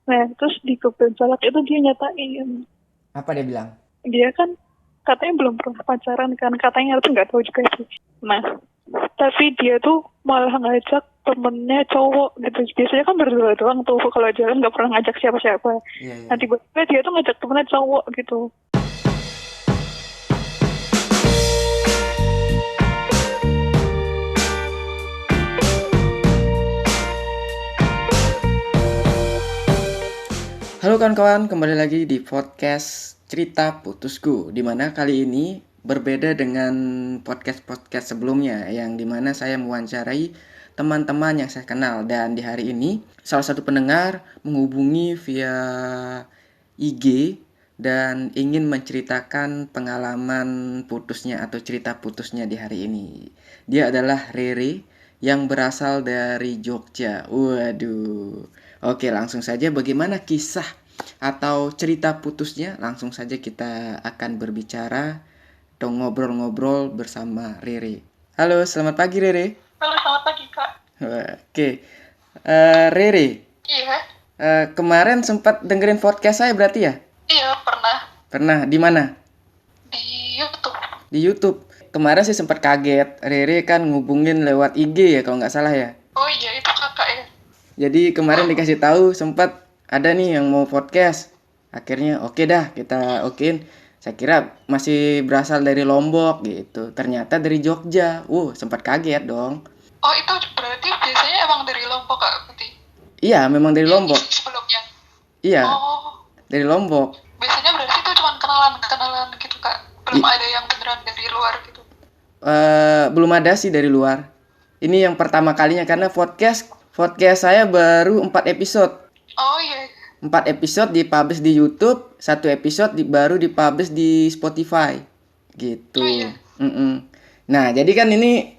Nah, terus di grup band salak itu dia nyatain. Apa dia bilang? Dia kan katanya belum pernah pacaran kan, katanya tuh nggak tahu juga sih. Nah, tapi dia tuh malah ngajak temennya cowok gitu. Biasanya kan berdua doang tuh kalau jalan nggak pernah ngajak siapa-siapa. Iya, iya, Nah, iya. tiba-tiba dia tuh ngajak temennya cowok gitu. Halo kawan-kawan, kembali lagi di podcast Cerita Putusku, di mana kali ini berbeda dengan podcast-podcast sebelumnya, yang dimana saya mewawancarai teman-teman yang saya kenal. Dan di hari ini, salah satu pendengar menghubungi via IG dan ingin menceritakan pengalaman putusnya atau cerita putusnya di hari ini. Dia adalah Rere yang berasal dari Jogja. Waduh. Oke, langsung saja bagaimana kisah atau cerita putusnya? Langsung saja kita akan berbicara atau ngobrol-ngobrol bersama Rere. Halo, selamat pagi Rere. Halo, selamat pagi, Kak. Oke, Rere, Iya, kemarin sempat dengerin podcast saya berarti ya? iya pernah Pernah, di mana? di YouTube. Di YouTube. Kemarin sih sempat kaget. Rere kan ngubungin lewat IG ya kalau nggak salah ya. Oh iya, itu kakak ya. Jadi kemarin dikasih tahu sempat ada nih yang mau podcast. Akhirnya oke dah kita okein. Saya kira masih berasal dari Lombok gitu. Ternyata dari Jogja. Sempat kaget dong. Oh, itu berarti biasanya emang dari Lombok, Kak, berarti? Iya, memang dari Yang Lombok. isi sebelumnya. Iya, Oh, dari Lombok. biasanya berarti itu cuma kenalan-kenalan gitu, Kak. Belum I- ada yang beneran dari luar gitu. belum ada sih dari luar. Ini yang pertama kalinya karena podcast podcast saya baru 4 episode. Oh iya, iya. 4 episode dipublish di YouTube, satu episode baru dipublish di Spotify. Oh iya. Gitu. Mm-mm. Nah, jadi kan ini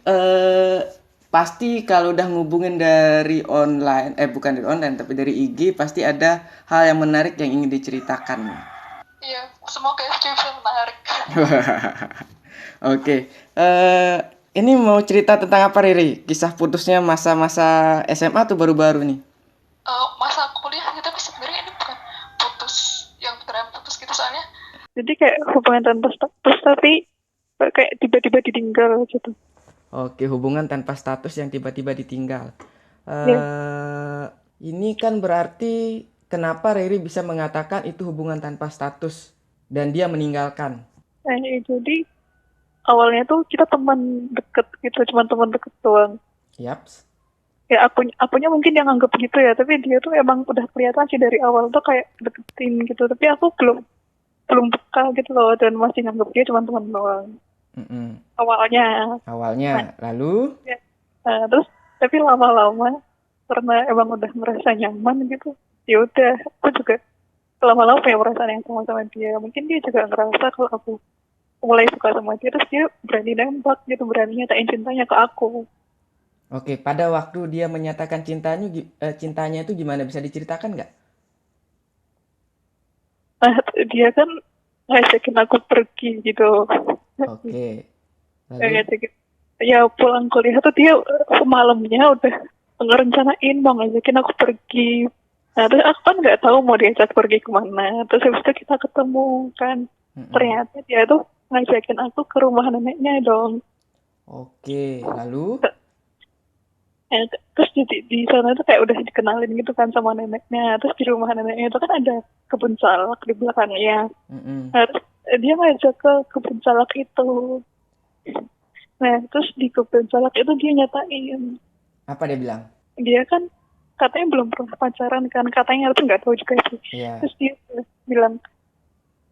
pasti kalau udah ngubungin dari online, bukan dari online, tapi dari IG, pasti ada hal yang menarik yang ingin diceritakan. Iya, semoga FJ bisa menarik. Oke, ini mau cerita tentang apa Riri? Kisah putusnya masa-masa SMA tuh baru-baru nih. Masa kuliah sih, tapi sebenarnya ini bukan putus yang beneran putus gitu soalnya. Jadi kayak hubungan tanpa status tapi kayak tiba-tiba ditinggal gitu. Oke, hubungan tanpa status yang tiba-tiba ditinggal. Ya, Eh, ini kan berarti kenapa Riri bisa mengatakan itu hubungan tanpa status dan dia meninggalkan. jadi awalnya tuh kita teman deket gitu, cuma teman deket doang. Yaps. Ya akunya mungkin yang anggap gitu ya, tapi dia tuh emang udah kelihatan sih dari awal tuh kayak deketin gitu. Tapi aku belum belum peka gitu loh dan masih nganggap dia cuma teman doang Mm-mm. awalnya. Awalnya, Nah, lalu, ya. Terus tapi lama-lama karena emang udah merasa nyaman gitu, ya udah aku juga lama-lama punya perasaan yang sama dia. Mungkin dia juga ngerasa kalau aku mulai suka sama dia, terus dia berani nembak gitu, berani nyatain cintanya ke aku. oke, pada waktu dia menyatakan cintanya itu gimana? Bisa diceritakan nggak? Nah, dia kan ngajakin aku pergi gitu. Oke, lalu, Ngajakin, ya pulang kuliah tuh dia semalamnya udah ngerencanain mau ngajakin aku pergi. Nah, terus aku kan nggak tahu mau diajak pergi kemana. Terus habis itu kita ketemu kan. mm-mm. Ternyata dia tuh ngajakin aku ke rumah neneknya dong. Oke, lalu, Terus di sana tuh kayak udah dikenalin gitu kan sama neneknya. Terus di rumah neneknya itu kan ada kebun salak di belakangnya. mm-mm. Nah, terus dia ngajak ke kebun salak itu. Nah, terus di kebun salak itu dia nyatain. Apa dia bilang? Dia kan katanya belum pernah pacaran kan. Katanya tuh nggak tahu juga sih. Iya. Terus dia bilang,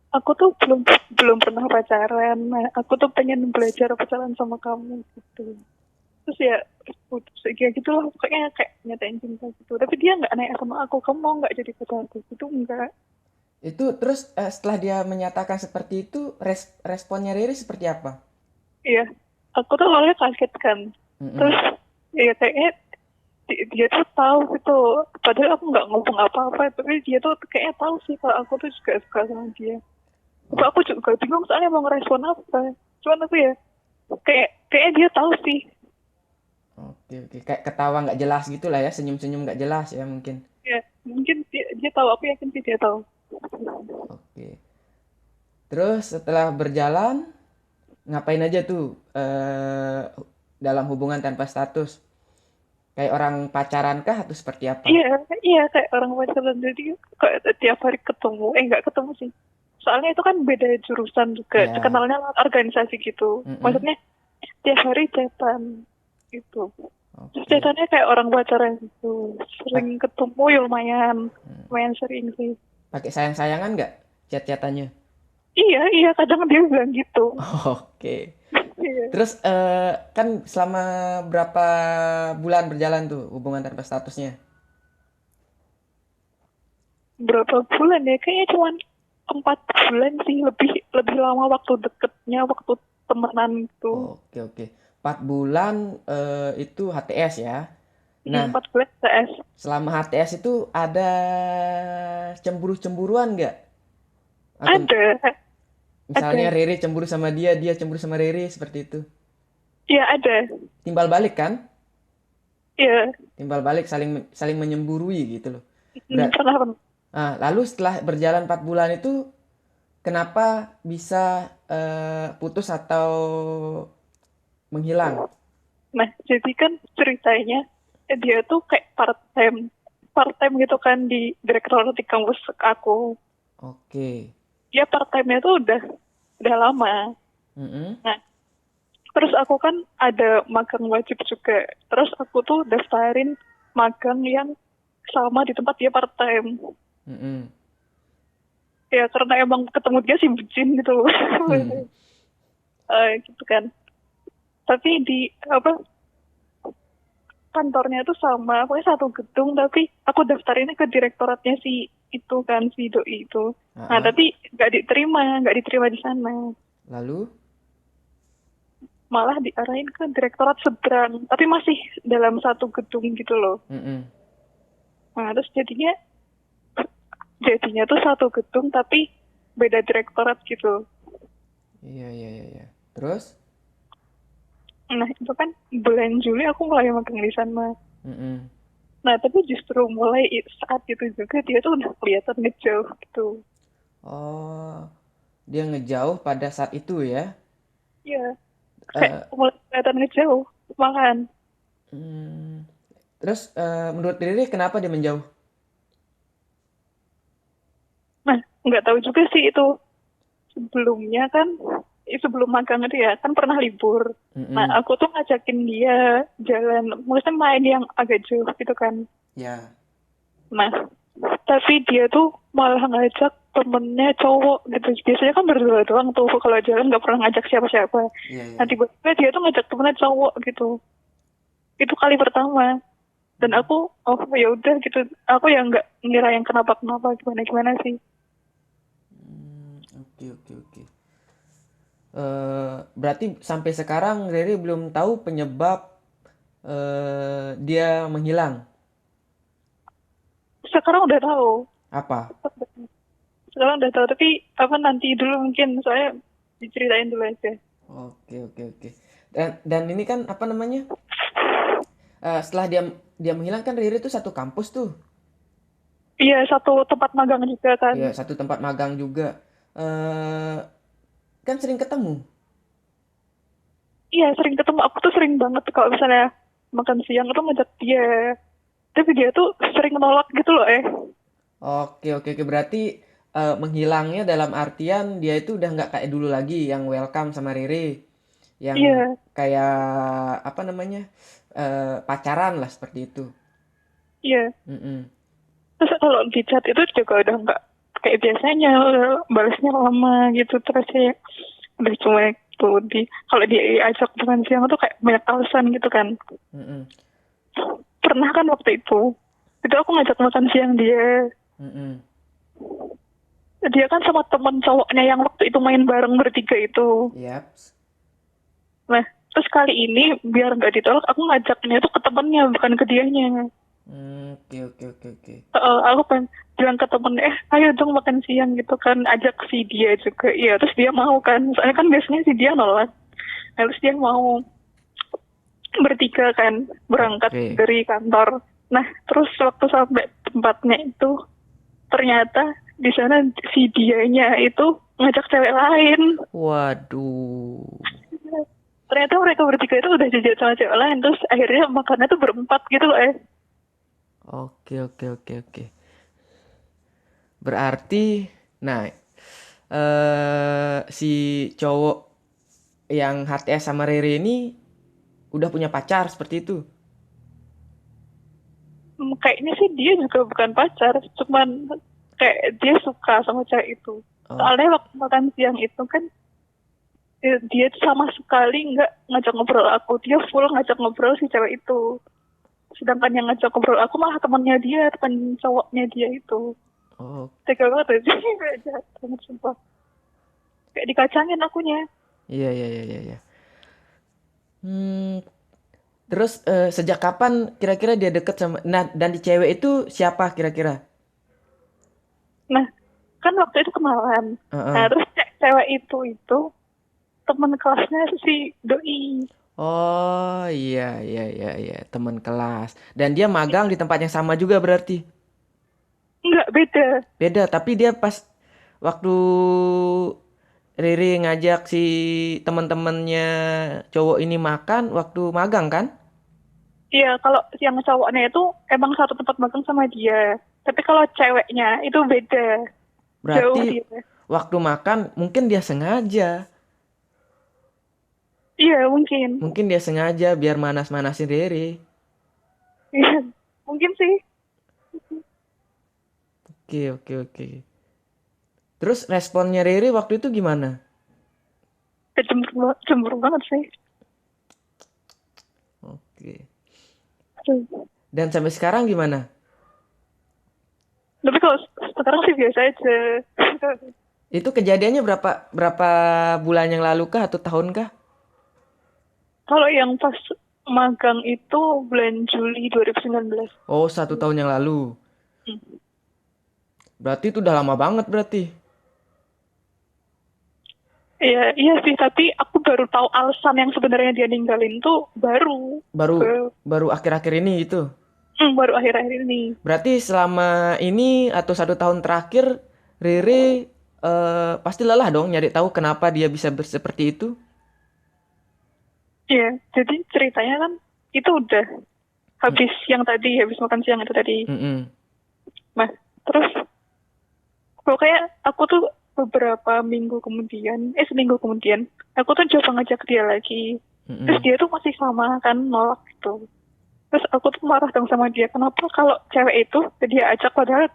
aku tuh belum belum pernah pacaran. Nah, aku tuh pengen belajar pacaran sama kamu gitu. Terus ya putus kayak gitu lah, pokoknya kayak nyatain cinta gitu. Tapi dia nggak nanya sama aku, kamu mau nggak jadi pacarku gitu, enggak. Itu terus setelah dia menyatakan seperti itu, responnya Riri seperti apa? Iya, aku tuh awalnya kaget kan. Terus Mm-mm. ya kayaknya dia tuh tahu gitu, padahal aku nggak ngomong apa-apa, tapi dia tuh kayaknya tahu sih kalau aku tuh juga suka sama dia. Tapi Oh, aku juga bingung soalnya mau ngerespon apa. Cuman aku ya kayak dia tahu sih. oke, oke. Kayak ketawa nggak jelas gitu lah ya, senyum-senyum nggak jelas ya mungkin. Ya, Mungkin dia tahu, aku yakin sih dia tahu. Oke. Terus setelah berjalan, ngapain aja tuh dalam hubungan tanpa status? Kayak orang pacaran kah atau seperti apa? Iya, iya kayak orang pacaran, jadi kayak tiap hari ketemu, nggak ketemu sih. Soalnya itu kan beda jurusan juga, Ya. kenalnya lewat organisasi gitu. Mm-mm. Maksudnya tiap hari chatan gitu. Terus Oke. chatannya kayak orang pacaran gitu. Sering Pak- ketemu ya lumayan, lumayan sering sih. Pakai sayang-sayangan nggak chat-chatannya? Iya, iya kadang dia bilang gitu. Oke. Iya. Terus kan selama berapa bulan berjalan tuh hubungan tanpa statusnya? Berapa bulan ya? Kayaknya cuma 4 bulan sih, lebih lebih lama waktu deketnya, waktu temenan itu. Oke, oke. 4 bulan itu HTS ya. Nah, 4 bulan CS. selama HTS itu ada cemburu-cemburuan nggak? Atau Ada, misalnya ada. Riri cemburu sama dia, dia cemburu sama Riri seperti itu. Iya ada. Timbal balik kan? Iya. Timbal balik saling saling menyemburui gitu loh. Berat. Pernah pernah. Lalu setelah berjalan 4 bulan itu kenapa bisa putus atau menghilang? Nah, jadi kan ceritanya dia tuh kayak part time gitu kan di direktorat di kampus aku. Oke. Dia part time-nya tuh udah lama. Mm-mm. Nah, terus aku kan ada magang wajib juga. Terus aku tuh daftarin magang yang sama di tempat dia part time. Mm-mm. Ya karena emang ketemu dia sih bucin gitu. Gitu kan. Tapi di apa kantornya tuh sama, pokoknya satu gedung, tapi aku daftarinnya ke direktoratnya si itu kan, si doi itu. Nah, Ah, tapi nggak diterima di sana. lalu? Malah diarahin ke direktorat seberang, tapi masih dalam satu gedung gitu loh. Mm-mm. Nah, terus jadinya tuh satu gedung, tapi beda direktorat gitu. Iya, iya, iya, iya. Terus? Nah, itu kan bulan Juli aku mulai magang di sana. Mm-mm. Nah, tapi justru mulai saat itu juga dia tuh udah kelihatan ngejauh gitu. Oh, dia ngejauh pada saat itu ya? Iya, kayak Eh, mulai kelihatan ngejauh malahan. hmm. Terus menurut Riri kenapa dia menjauh? Nah, nggak tahu juga sih itu sebelumnya kan, sebelum magang itu ya kan pernah libur. Nah, Mm-mm. aku tuh ngajakin dia jalan, maksudnya main yang agak jauh gitu kan. Ya, Nah, tapi dia tuh malah ngajak temennya cowok gitu. Biasanya kan berdua doang tuh kalau jalan nggak pernah ngajak siapa-siapa. iya, iya, Nah, iya. tiba-tiba dia tuh ngajak temennya cowok gitu. Itu kali pertama. Dan Hmm. aku, oh ya udah gitu. Aku yang nggak ngira yang kenapa-kenapa gimana-gimana sih. Oke, oke, oke. Berarti sampai sekarang Riri belum tahu penyebab dia menghilang. Sekarang udah tahu. Apa? Sekarang udah tahu, tapi apa nanti dulu mungkin soalnya diceritain dulu aja. Oke, oke, oke. Dan ini kan apa namanya? Setelah dia dia menghilang kan Riri tuh satu kampus tuh. Iya, satu tempat magang juga kan. Ya, satu tempat magang juga. eh kan sering ketemu. Iya, sering ketemu. Aku tuh sering banget kalau misalnya makan siang itu ngajak dia. Tapi dia tuh sering nolak gitu loh. Oke, oke, oke. Berarti menghilangnya dalam artian dia itu udah nggak kayak dulu lagi yang welcome sama Riri, yang Iya, kayak apa namanya pacaran lah seperti itu. iya. Mm-mm. Terus kalau di chat itu juga udah nggak kayak biasanya, udah balasnya lama gitu. Terus ya udah cuek tuh. Kalau diajak makan siang tuh kayak banyak alasan gitu kan. Mm-mm. Pernah kan waktu itu aku ngajak makan siang dia. Mm-mm. Dia kan sama temen cowoknya yang waktu itu main bareng bertiga itu. Yaps. Nah, terus kali ini biar nggak ditolak, aku ngajaknya tuh ke temennya, bukan ke dianya. Oke, oke, oke, oke. Aku pengen bilang ke temen, ayo dong makan siang gitu kan, ajak si dia juga. Iya, terus dia mau kan. Soalnya kan biasanya si dia nolak. Nah, terus dia mau bertiga kan, berangkat Oke. dari kantor. Nah, terus waktu sampai tempatnya itu ternyata di sana si dianya itu ngajak cewek lain. Waduh. Ternyata mereka bertiga itu udah jajan sama cewek lain, terus akhirnya makannya tuh berempat gitu loh. Oke, oke, oke, oke. Berarti, nah, si cowok yang HTS sama Rere ini udah punya pacar seperti itu. Kayaknya sih dia juga bukan pacar, cuman kayak dia suka sama cewek itu. Oh, Soalnya waktu makan siang itu kan dia tuh sama sekali nggak ngajak ngobrol aku, dia full ngajak ngobrol si cewek itu. Sedangkan yang ngajak ngobrol aku malah temannya dia, teman cowoknya dia itu. oh, Tega banget sih, kayak jahat banget sumpah. Kayak dikacangin akunya. iya, iya, iya, iya, iya. Hmm, terus sejak kapan kira-kira dia deket sama, nah, dan di cewek itu siapa kira-kira? Nah, kan waktu itu kenalan. Nah, Heeh. terus cewek itu teman kelasnya si Doi. Oh, iya, iya, iya, iya, teman kelas. Dan dia magang di tempat yang sama juga berarti. Enggak, beda. Beda, tapi dia pas waktu Riri ngajak si teman-temannya cowok ini makan waktu magang kan? Iya, kalau yang cowoknya itu emang satu tempat magang sama dia. Tapi kalau ceweknya itu beda. Jauh Berarti dia. waktu makan mungkin dia sengaja. Iya, mungkin. Mungkin dia sengaja biar manas-manasin Riri. Iya, mungkin sih. Oke, oke, oke. Terus responnya Riri waktu itu gimana? Cemburu banget sih. Oke. Aduh. Dan sampai sekarang gimana? Tapi kalau sekarang sih biasa aja. Itu kejadiannya berapa berapa bulan yang lalu kah atau tahun kah? Kalau yang pas magang itu bulan Juli 2019. Oh, 1 tahun yang lalu. Hmm. Berarti itu udah lama banget berarti. Iya, iya sih. Tapi aku baru tahu alasan yang sebenarnya dia ninggalin tuh baru. Baru Ke, baru akhir-akhir ini gitu. baru akhir-akhir ini. Berarti selama ini atau 1 tahun terakhir Riri pasti lelah dong nyari tahu kenapa dia bisa seperti itu. Iya, jadi ceritanya kan itu udah habis yang tadi, habis makan siang itu tadi. Mm-mm. Nah, terus pokoknya aku tuh beberapa minggu kemudian, seminggu kemudian, aku tuh coba ngajak dia lagi. Terus Mm-mm. dia tuh masih sama kan, nolak gitu. Terus aku tuh marah dong sama dia. Kenapa kalau cewek itu dia ajak padahal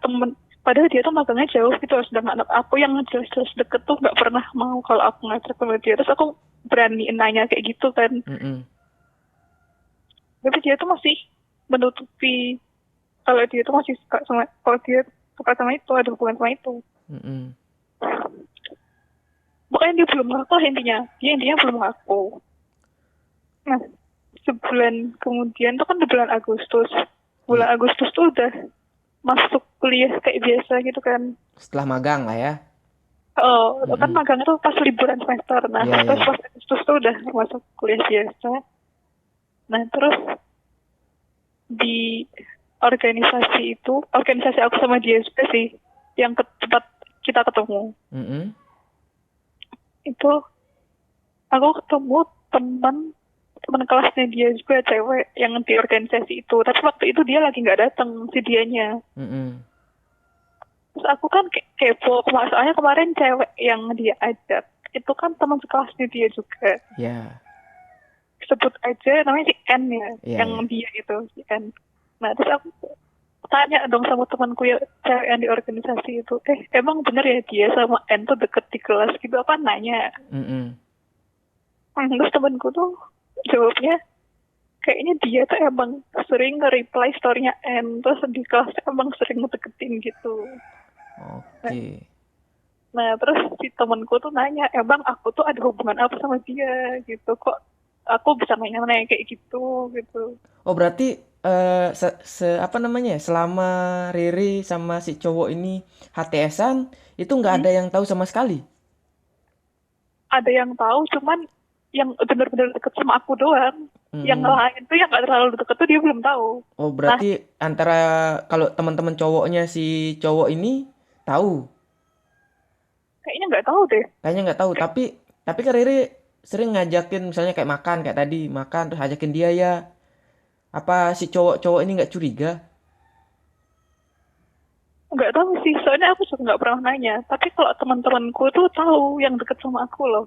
dia tuh magangnya jauh gitu. Sedangkan aku yang jelas-jelas deket tuh nggak pernah mau kalau aku ngajak sama dia. Terus aku berani nanya kayak gitu kan. Mm-mm. Tapi dia tuh masih menutupi kalau dia tuh masih suka sama, kalau dia suka sama itu, ada hubungan sama itu. Mm-mm. Pokoknya dia belum ngaku lah intinya. Dia intinya belum ngaku. Nah, sebulan kemudian tuh kan di bulan Agustus. Bulan Iya. Agustus tuh udah masuk kuliah kayak biasa gitu kan. Setelah magang lah ya. Oh, kan Mm-mm. magangnya tuh pas liburan semester. Nah, Iya, terus iya. pas Agustus tuh udah masuk kuliah biasa. Nah, terus di organisasi aku sama dia juga sih, yang ke tempat kita ketemu. Mm-mm. Itu aku ketemu teman kelasnya dia juga cewek yang di organisasi itu. Tapi waktu itu dia lagi nggak datang si dianya. Mm-mm. Terus aku kan kepo, soalnya kemarin cewek yang dia ajak itu kan teman sekelasnya dia juga. Ya. Sebut aja namanya si N ya, Iya, yang iya. dia itu si N. Nah terus aku tanya dong sama temanku ya cewek yang di organisasi itu, emang bener ya dia sama N tuh deket di kelas gitu apa nanya. Mm-mm. Terus temanku tuh jawabnya kayaknya dia tuh emang sering nge-reply story-nya N, terus di kelas emang sering ngedeketin gitu. Nah, Oke. nah, terus si temanku tuh nanya, emang aku tuh ada hubungan apa sama dia gitu, kok aku bisa nanya-nanya kayak gitu gitu. Oh, berarti apa namanya ya? Selama Riri sama si cowok ini HTS-an itu nggak Hmm, ada yang tahu sama sekali. ada yang tahu, cuman yang bener-bener deket sama aku doang. Yang lain tuh yang nggak terlalu deket tuh dia belum tahu. Oh, Nah, berarti antara kalau teman-teman cowoknya si cowok ini tahu. kayaknya nggak tahu deh. Kayaknya nggak tahu, tapi kan Riri sering ngajakin misalnya kayak makan kayak tadi, makan terus ajakin dia ya. Apa si cowok-cowok ini nggak curiga? Nggak tahu sih, soalnya aku juga nggak pernah nanya. Tapi kalau teman-temanku tuh tahu yang deket sama aku loh.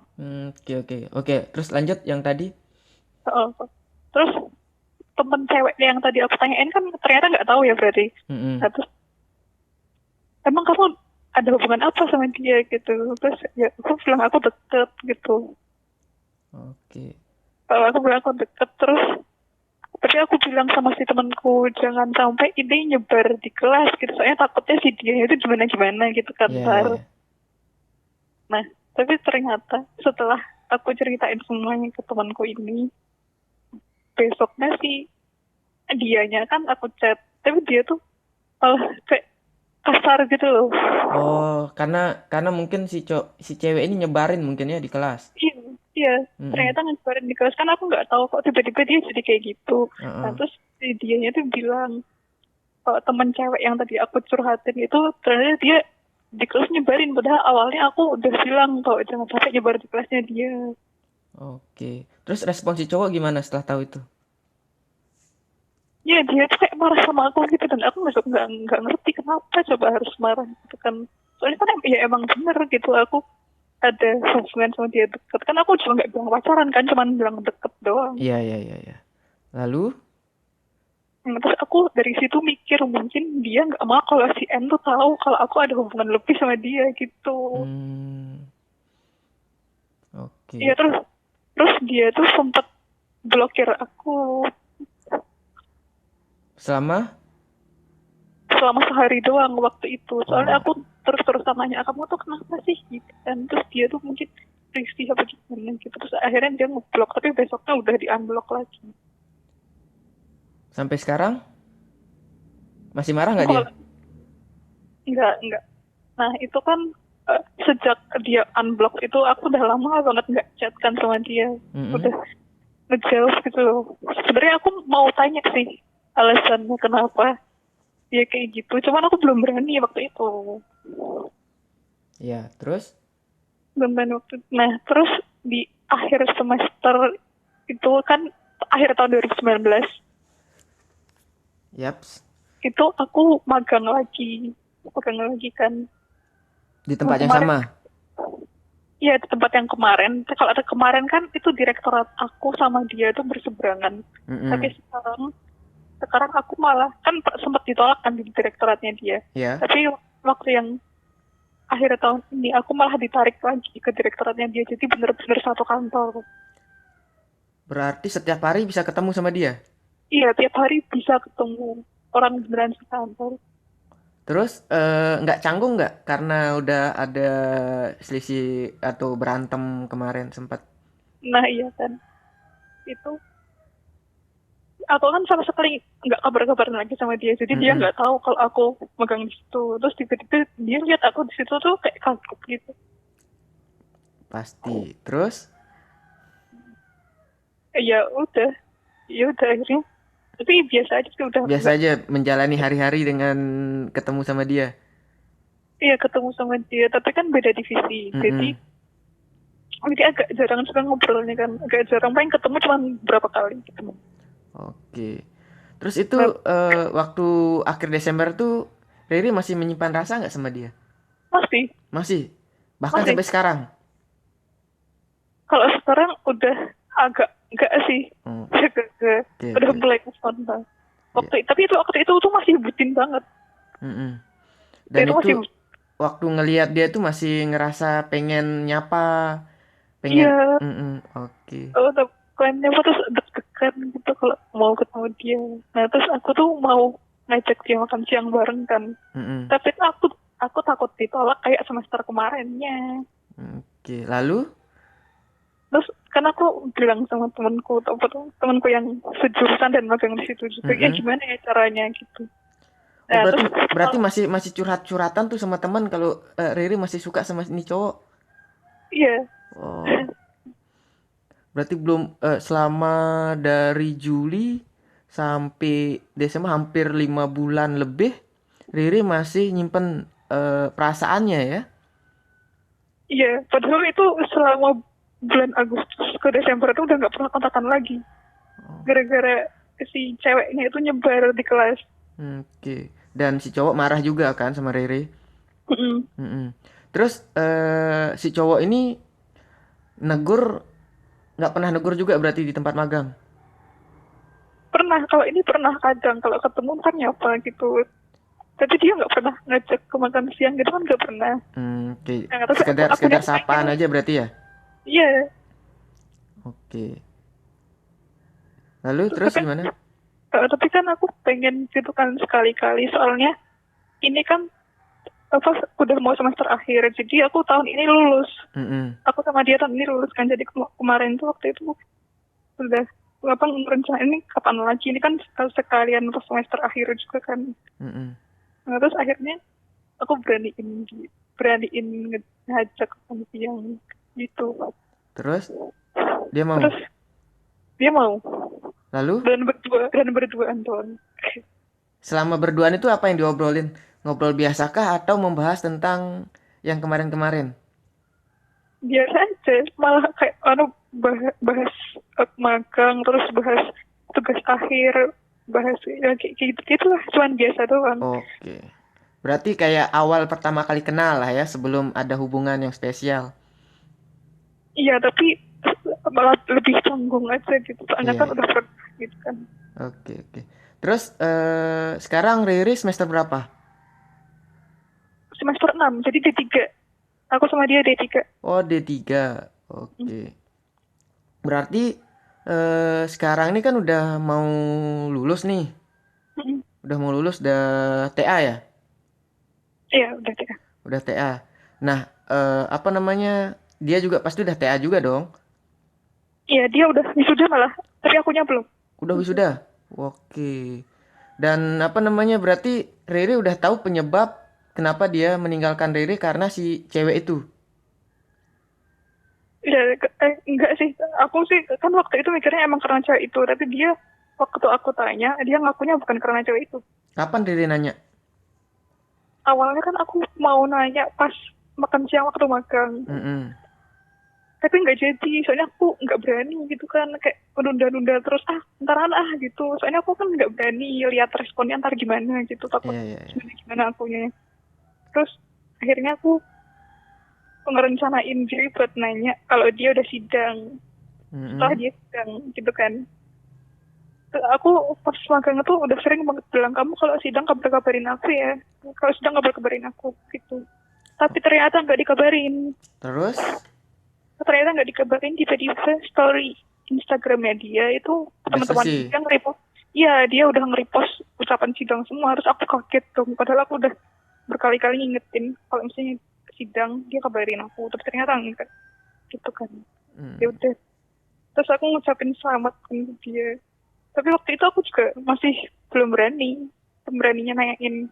Oke oke. Oke, terus lanjut yang tadi. Heeh. Terus temen ceweknya yang tadi aku tanyain kan ternyata nggak tahu ya berarti. Mm-mm. Nah, terus emang kamu ada hubungan apa sama dia gitu? Terus ya aku bilang aku deket gitu. Oke. Kalau aku bilang aku deket terus tapi aku bilang sama si temanku jangan sampai ini nyebar di kelas gitu. Soalnya takutnya si dia itu gimana-gimana gitu kan Ya ya ntar. ya. Nah, tapi ternyata setelah aku ceritain semuanya ke temanku ini, besoknya si dianya kan aku chat. Tapi dia tuh malah kayak kasar gitu loh. Oh, karena mungkin si cewek ini nyebarin mungkin ya di kelas. Iya, iya. Mm-mm. Ternyata ngebarin di kelas kan aku nggak tahu kok tiba-tiba dia jadi kayak gitu. Nah, Heeh. terus si dianya tuh bilang, kalau temen cewek yang tadi aku curhatin itu ternyata dia di kelas nyebarin padahal awalnya aku udah bilang kalau jangan sampai nyebar di kelasnya dia. Oke. Terus respon si cowok gimana setelah tahu itu? Ya dia tuh kayak marah sama aku gitu dan aku masuk nggak ngerti kenapa coba harus marah gitu kan. Soalnya kan ya emang bener gitu aku ada hubungan sama dia deket kan aku cuma nggak bilang pacaran kan cuman bilang deket doang. Iya iya iya iya. Lalu? Terus aku dari situ mikir mungkin dia nggak mau kalau si N tuh tahu kalau aku ada hubungan lebih sama dia gitu. Hmm, Iya oke. terus terus dia tuh sempet blokir aku Selama? selama sehari doang waktu itu. Soalnya Oh, aku terus-terusan nanya kamu tuh kenapa sih gitu kan. Terus dia tuh mungkin risih apa gimana gitu. Terus akhirnya dia ngeblok tapi besoknya udah di unblock lagi. sampai sekarang masih marah nggak dia? Kalau enggak. Nah itu kan sejak dia unblock itu aku udah lama banget nggak chat kan sama dia. Mm-mm. Udah ngejauh gitu loh. Sebenarnya aku mau tanya sih alasannya kenapa dia kayak gitu. Cuman aku belum berani waktu itu. Ya, terus? Nah, terus di akhir semester itu kan akhir tahun 2019 Yaps. itu aku magang lagi kan. Di Yang tempat yang kemarin, sama. ya di tempat yang kemarin. Kalau ada kemarin kan itu direktorat aku sama dia itu berseberangan. Tapi Mm-mm. sekarang aku malah kan sempat ditolak kan di direktoratnya dia. Ya. Tapi waktu yang akhir tahun ini aku malah ditarik lagi ke direktoratnya dia. Jadi bener-bener satu kantor. Berarti setiap hari bisa ketemu sama dia. Iya, tiap hari bisa ketemu orang beneran sekantor. Terus nggak canggung nggak karena udah ada selisih atau berantem kemarin sempat. Nah iya kan, itu aku kan sama sekali nggak kabar-kabaran lagi sama dia. Jadi dia Mm-mm. nggak tahu kalau aku megang di situ. Terus tiba-tiba dia lihat aku di situ tuh kayak kaget gitu. Pasti. Terus Ya udah akhirnya. Tapi biasa aja sih udah biasa nggak. aja menjalani hari-hari dengan ketemu sama dia. Iya ketemu sama dia, tapi kan beda divisi. Jadi Mm-mm. jadi agak jarang juga ngobrolnya kan, agak jarang paling ketemu cuma berapa kali gitu. Oke. Terus itu Nah, waktu akhir Desember tuh Riri masih menyimpan rasa nggak sama dia? masih, Masih. Bahkan masih. sampai sekarang. Kalau sekarang udah agak enggak sih. Oh, Agak oke udah oke. mulai move on lah. Ya. Tapi itu waktu itu tuh masih bucin banget. Mm-mm. Dan Itu itu masih waktu ngelihat dia tuh masih ngerasa pengen nyapa, pengen. iya. Mm-mm. Oke. Oh, pokoknya aku terus deg-degan gitu kalau mau ketemu dia. Nah terus aku tuh mau ngajak dia makan siang bareng kan. Mm-mm. Tapi tuh aku takut ditolak kayak semester kemarinnya. Oke. Lalu? Terus kan aku bilang sama temanku yang sejurusan dan magang di situ juga, ya Mm-mm. gimana ya caranya gitu. Oh Nah berarti terus berarti masih masih curhat-curhatan tuh sama teman kalau Riri masih suka sama ini cowok. iya. Oh. Berarti belum selama dari Juli sampai Desember hampir 5 bulan lebih Riri masih nyimpen perasaannya ya. Iya, padahal itu selama bulan Agustus ke Desember itu udah nggak pernah kontakan lagi. Gara-gara si ceweknya itu nyebar di kelas. Oke. Dan si cowok marah juga kan sama Riri. Mm-mm. Mm-mm. Terus si cowok ini negur nggak pernah negur juga berarti di tempat magang. Pernah, kalau ini pernah kadang, kalau ketemu kan nyapa gitu. Tapi dia nggak pernah ngajak ke makan siang gitu kan nggak pernah. Oke. Nah, tapi Sekedar aku sekedar nanya, sapaan aja berarti ya. iya. Oke. Lalu terus Tapi, gimana? tapi kan aku pengen gitu kan sekali-kali. Soalnya ini kan apa udah mau semester akhir. Jadi aku tahun ini lulus. Mm-mm. Aku sama dia tahun ini lulus kan. Jadi kemarin tuh waktu itu udah apa rencana ini kapan lagi. Ini kan sekalian pas semester akhir juga kan. Mm-mm. Nah, terus akhirnya aku beraniin ngajak sama yang gitu. Terus dia mau. Terus dia mau Lalu dan berduaan doang. selama berduaan itu apa yang diobrolin? Ngobrol biasakah atau membahas tentang yang kemarin-kemarin? Biasa aja, malah kayak bahas, bahas magang, terus bahas tugas akhir, bahas ya, kayak gitu gitulah, cuman biasa doang. Oke. Berarti kayak awal pertama kali kenal lah ya sebelum ada hubungan yang spesial. Iya, tapi malah lebih canggung aja gitu, soalnya Iya, kan iya. udah pernah gitu kan. Oke, oke. Terus sekarang Riri semester berapa? Semester 6 jadi D3. Aku sama dia D3. Oh, D3. Oke. Berarti sekarang ini kan udah mau lulus nih. Mm-mm. Udah mau lulus, udah TA ya? Iya, udah deh. Udah TA. Nah, apa namanya? Dia juga pasti udah TA juga dong. Iya, dia udah wisuda malah, tapi akunya belum. Udah wisuda. Oke. Dan apa namanya? Berarti Riri udah tahu penyebab kenapa dia meninggalkan Riri karena si cewek itu. Ya, enggak sih. Aku sih kan waktu itu mikirnya emang karena cewek itu, tapi dia waktu aku tanya, dia ngakunya bukan karena cewek itu. Kapan Riri nanya? Awalnya kan aku mau nanya pas makan siang waktu magang, Mm-mm. tapi nggak jadi. Soalnya aku nggak berani gitu kan, kayak menunda-nunda terus ntaran gitu. Soalnya aku kan nggak berani lihat responnya ntar gimana gitu, takut Iya, iya, iya. gimana akunya. Terus akhirnya aku ngerencanain diri buat nanya kalau dia udah sidang, setelah Mm-mm. dia sidang gitu kan. Aku pas magang itu udah sering banget bilang, kamu kalau sidang kabarin aku ya, kalau sidang kabarin aku gitu. Tapi ternyata nggak dikabarin. Terus Ternyata nggak dikabarin, tiba-tiba story Instagramnya dia itu udah teman-teman selesai. dia nge-repost. Iya, dia udah nge-repost ucapan sidang semua. Terus aku kaget dong, padahal aku udah berkali-kali ngingetin kalau misalnya sidang dia kabarin aku, tapi ternyata enggak gitu kan. Ya Mm. udah, terus aku ngucapin selamat ke dia. Tapi waktu itu aku juga masih belum beraninya nanyain.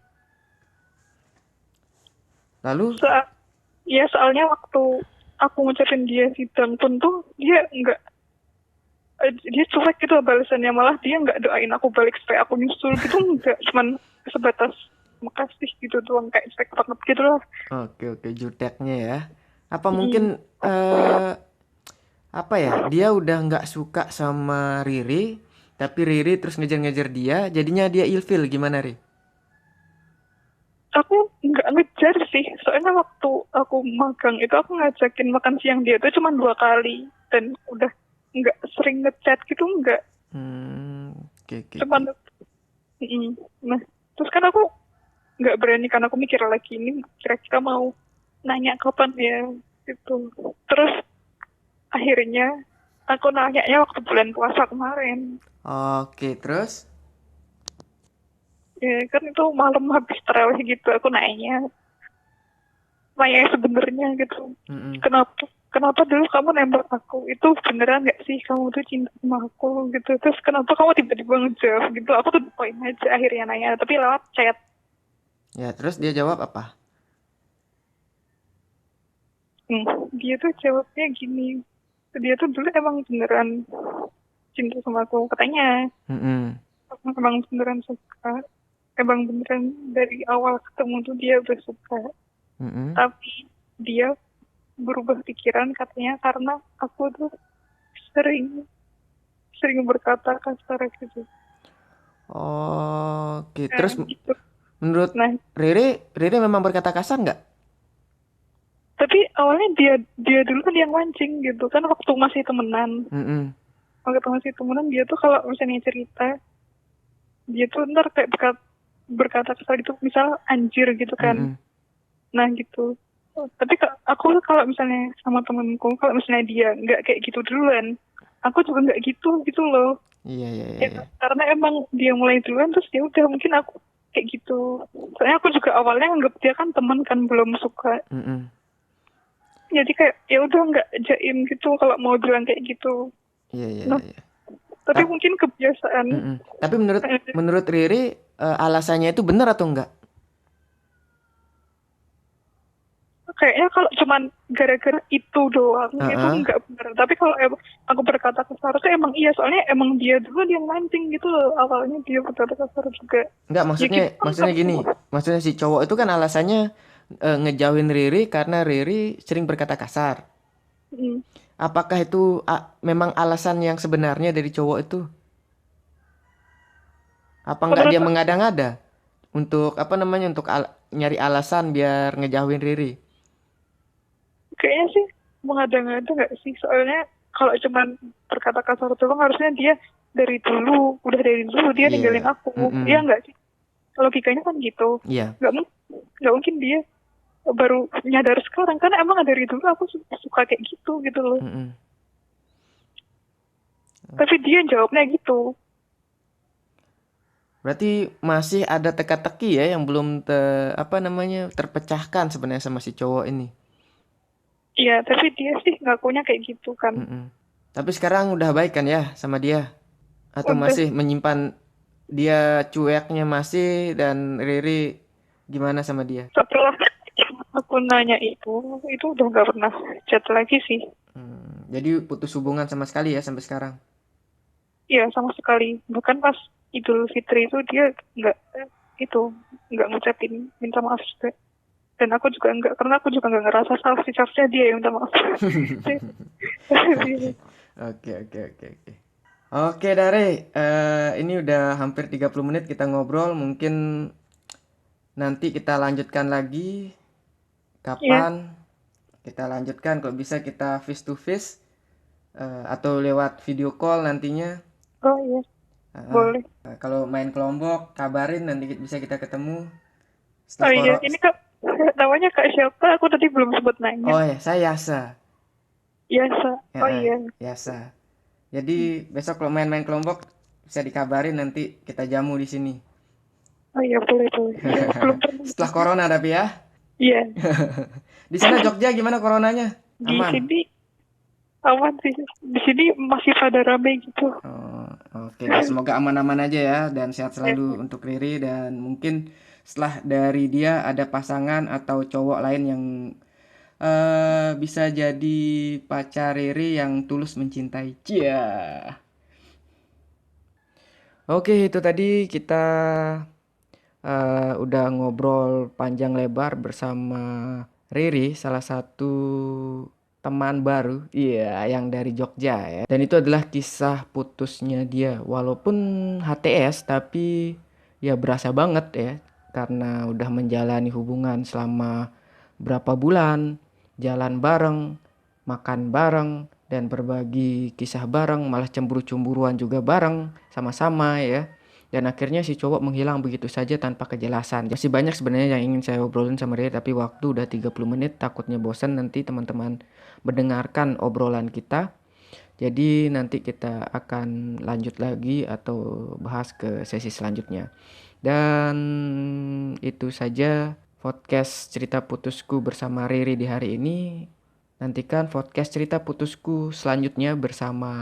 Lalu Soalnya waktu aku ngucapin dia sidang pun tuh dia nggak, dia cuek gitu balasannya, malah dia nggak doain aku balik supaya aku nyusul gitu, nggak, cuman sebatas makasih gitu doang, kayak cuek banget gitu lah. oke, oke, juteknya ya. Apa mungkin Mm. eh apa ya? Dia udah nggak suka sama Riri, tapi Riri terus ngejar-ngejar dia, jadinya dia ilfil gimana, Ri? Aku nggak ngejar sih, soalnya waktu aku magang itu aku ngajakin makan siang dia tuh cuma 2 kali, dan udah nggak sering ngechat gitu, nggak, Oke, oke, oke. cuman nah, terus kan aku nggak berani karena aku mikir lagi ini kira-kira mau nanya kapan ya gitu. Terus akhirnya aku nanya waktu bulan puasa kemarin. Oke, terus? Ya kan itu malam habis tarawih gitu, aku nanya sebenarnya gitu. Mm-mm. Kenapa dulu kamu nembak aku? Itu beneran nggak sih kamu tuh cinta sama aku gitu? Terus kenapa kamu tiba-tiba ngejawab gitu? Aku tuh poin aja akhirnya nanya, tapi lewat chat. Ya, terus dia jawab apa? Dia tuh jawabnya gini. dia tuh dulu emang beneran cinta sama aku katanya. Mm-mm. Emang beneran suka, emang beneran dari awal ketemu tuh dia udah suka, Mm-mm. tapi dia berubah pikiran katanya karena aku tuh sering sering berkata kasar gitu. Oke, Nah, terus gitu. menurut Nah, Riri memang berkata kasar nggak? tapi awalnya dia dia dulu kan yang mancing gitu kan waktu masih temenan. Mm-mm. Waktu masih temenan dia tuh kalau misalnya cerita, dia tuh ntar kayak berkata kasar gitu, misal anjir gitu kan. Mm-mm. Nah gitu. Tapi aku kalau misalnya sama temenku, kalau misalnya dia nggak kayak gitu duluan, aku juga nggak gitu gitu loh. Iya, iya, iya, Ya, iya. karena emang dia mulai duluan terus ya udah mungkin aku kayak gitu. Soalnya aku juga awalnya anggap dia kan teman kan belum suka. Mm-mm. Jadi kayak ya udah nggak jaim gitu kalau mau bilang kayak gitu. Iya, iya, Nah, iya. tapi Tapi, mungkin kebiasaan. Tapi menurut eh, menurut Riri alasannya itu benar atau enggak? Kayaknya kalau cuman gara-gara itu doang itu Heeh. nggak benar. Tapi kalau emang aku berkata kasar tuh emang iya, soalnya emang dia dulu dia mancing gitu loh. Awalnya dia berkata kasar juga. Enggak, Ya maksudnya kita kan maksudnya gini. Maksudnya si cowok itu kan alasannya ngejauhin Riri karena Riri sering berkata kasar. Hmm. Apakah itu memang alasan yang sebenarnya dari cowok itu? Apa enggak Menurut dia mengada-ngada untuk apa namanya untuk nyari alasan biar ngejauhin Riri? kayaknya sih mengada-ngada nggak sih, soalnya kalau cuman berkata kasar doang harusnya dia udah dari dulu dia ninggalin Iya. aku, iya Mm-mm. nggak sih, logikanya kan gitu. Iya. Nggak mungkin dia baru nyadar sekarang, karena emang dari dulu aku suka kayak gitu gitu loh. Mm-mm. Tapi dia jawabnya gitu. Berarti masih ada teka-teki ya yang belum apa namanya terpecahkan sebenarnya sama si cowok ini. Iya, tapi dia sih ngakunya kayak gitu kan. Mm-mm. Tapi sekarang udah baik kan ya sama dia? Atau Udah, masih menyimpan dia cueknya masih dan Riri gimana sama dia? setelah aku nanya itu udah nggak pernah chat lagi sih. Jadi putus hubungan sama sekali ya sampai sekarang. Iya, sama sekali. Bahkan pas Idul Fitri itu dia nggak itu nggak ngucapin minta maaf juga. Dan aku juga nggak, karena aku juga nggak ngerasa salah, sih harusnya dia yang minta maaf. Oke, oke, oke, oke, oke. Oke, Dare, ini udah hampir 30 menit kita ngobrol. Mungkin nanti kita lanjutkan lagi. Iya, Kapan kita lanjutkan? Kalau bisa kita face to face atau lewat video call nantinya. oh iya, Uh, boleh. Kalau main ke Lombok, kabarin nanti bisa kita ketemu Oh setelah iya, koro. ini kak, namanya kak siapa? Aku tadi belum sempat nanya. Oh ya, saya Yasa. Biasa. Ya, Oh iya. Yasa. Jadi besok kalau main-main ke Lombok bisa dikabarin nanti kita jamu di sini. Oh iya, boleh boleh. Belum pernah. Setelah corona tapi ya. Iya. Di sana Jogja gimana coronanya? Di Aman? sini aman sih. Di sini masih pada rame gitu. Oh, oke deh. Semoga aman-aman aja ya dan sehat Ya. selalu untuk Riri dan mungkin setelah dari dia ada pasangan atau cowok lain yang bisa jadi pacar Riri yang tulus mencintai. Cia. Oke, itu tadi kita udah ngobrol panjang lebar bersama Riri, salah satu teman baru, iya, yang dari Jogja ya. Dan itu adalah kisah putusnya dia, walaupun HTS, tapi ya berasa banget ya, karena udah menjalani hubungan selama berapa bulan, jalan bareng, makan bareng, dan berbagi kisah bareng, malah cemburu-cemburuan juga bareng, sama-sama ya. Dan akhirnya si cowok menghilang begitu saja tanpa kejelasan. Masih banyak sebenarnya yang ingin saya obrolin sama dia, tapi waktu udah 30 menit, takutnya bosan nanti teman-teman mendengarkan obrolan kita. Jadi nanti kita akan lanjut lagi atau bahas ke sesi selanjutnya. Dan itu saja podcast cerita putusku bersama Riri di hari ini. Nantikan podcast cerita putusku selanjutnya bersama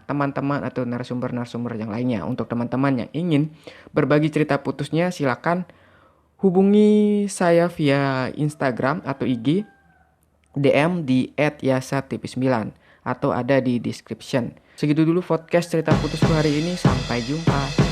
teman-teman atau narasumber-narasumber yang lainnya. Untuk teman-teman yang ingin berbagi cerita putusnya, silakan hubungi saya via Instagram atau IG, DM di @yasatv9 atau ada di description. Segitu dulu podcast cerita putusku hari ini, sampai jumpa.